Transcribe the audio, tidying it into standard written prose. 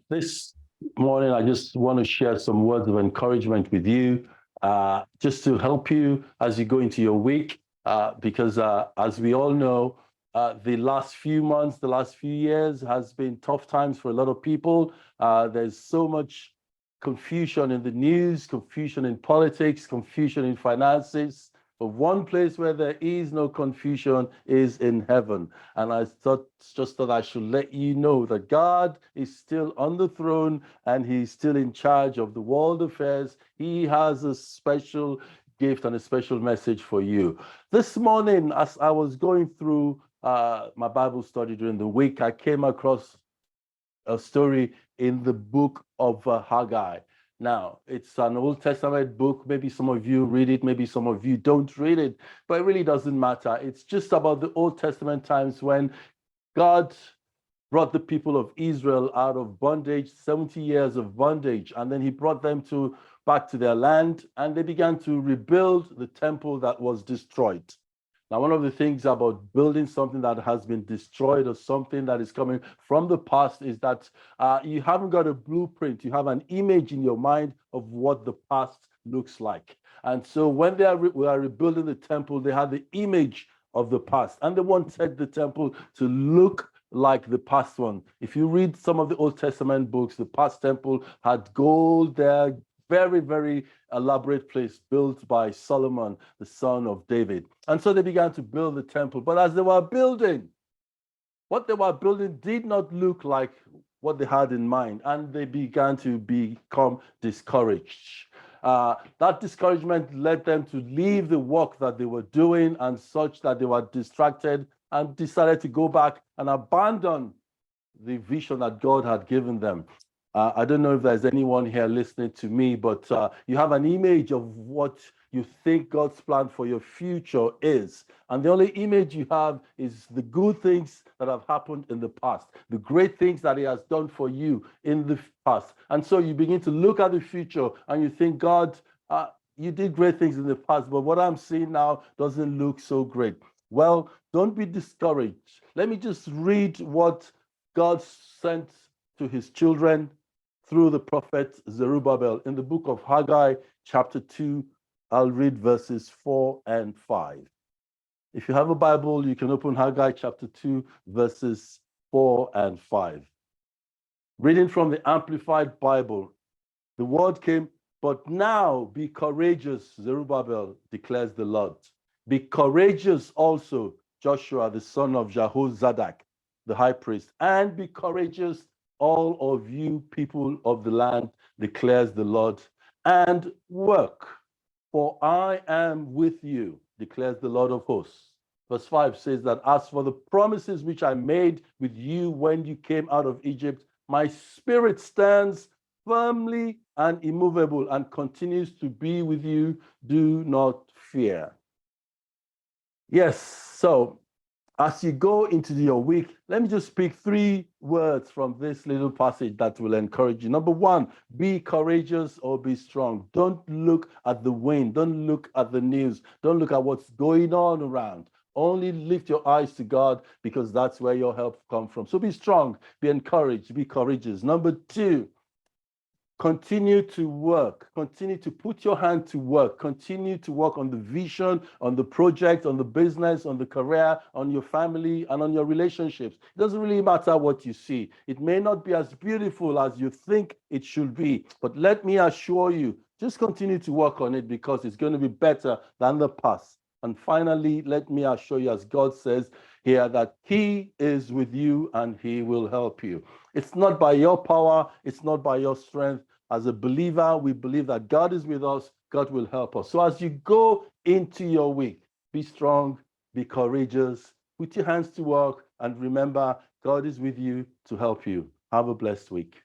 This morning, I just want to share some words of encouragement with you, just to help you as you go into your week. Because as we all know, the last few months, the last few years has been tough times for a lot of people. There's so much confusion in the news, confusion in politics, confusion in finances. But one place where there is no confusion is in heaven. And I just thought I should let you know that God is still on the throne and he's still in charge of the world affairs. He has a special gift and a special message for you. This morning, as I was going through my Bible study during the week, I came across a story in the book of Haggai. Now, it's an Old Testament book. Maybe some of you read it, maybe some of you don't read it, but it really doesn't matter. It's just about the Old Testament times when God brought the people of Israel out of bondage, 70 years of bondage, and then he brought them back to their land, and they began to rebuild the temple that was destroyed. Now, one of the things about building something that has been destroyed or something that is coming from the past is that you haven't got a blueprint. You have an image in your mind of what the past looks like. And so when they were rebuilding the temple, they had the image of the past, and they wanted the temple to look like the past one. If you read some of the Old Testament books, the past temple had gold there, very, very elaborate place built by Solomon, the son of David. And so they began to build the temple. But as they were building, what they were building did not look like what they had in mind. And they began to become discouraged. That discouragement led them to leave the work that they were doing and such that they were distracted and decided to go back and abandon the vision that God had given them. I don't know if there's anyone here listening to me, but you have an image of what you think God's plan for your future is. And the only image you have is the good things that have happened in the past, the great things that he has done for you in the past. And so you begin to look at the future and you think, God, you did great things in the past, but what I'm seeing now doesn't look so great. Well, don't be discouraged. Let me just read what God sent to his children through the prophet Zerubbabel in the book of Haggai, chapter 2. I'll read verses 4 and 5. If you have a Bible, you can open Haggai chapter 2, verses 4 and 5. Reading from the Amplified Bible, the word came, "But now be courageous, Zerubbabel, declares the Lord. Be courageous also, Joshua, the son of Jehozadak, the high priest, and be courageous, all of you people of the land, declares the Lord, and work, for I am with you, declares the Lord of hosts." Verse 5 says that, "As for the promises which I made with you when you came out of Egypt, my spirit stands firmly and immovable and continues to be with you. Do not fear." Yes, so as you go into your week, let me just speak 3 words from this little passage that will encourage you. Number 1, be courageous or be strong. Don't look at the wind. Don't look at the news. Don't look at what's going on around. Only lift your eyes to God, because that's where your help comes from. So be strong, be encouraged, be courageous. Number 2, continue to work. Continue to put your hand to work. Continue to work on the vision, on the project, on the business, on the career, on your family, and on your relationships. It doesn't really matter what you see. It may not be as beautiful as you think it should be, but let me assure you, just continue to work on it, because it's going to be better than the past. And finally, let me assure you, as God says here, that he is with you and he will help you. It's not by your power, it's not by your strength. As a believer, we believe that God is with us, God will help us. So as you go into your week, be strong, be courageous, put your hands to work, and remember, God is with you to help you. Have a blessed week.